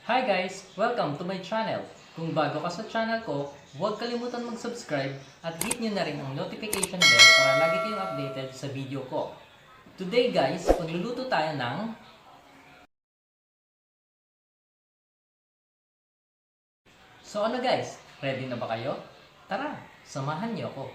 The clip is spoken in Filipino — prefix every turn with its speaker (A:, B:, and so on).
A: Hi guys! Welcome to my channel. Kung bago ka sa channel ko, huwag kalimutan mag-subscribe at hit nyo na rin ang notification bell para lagi kayong updated sa video ko. Today guys, pagluluto tayo ng... So ano guys, ready na ba kayo? Tara, samahan niyo ako.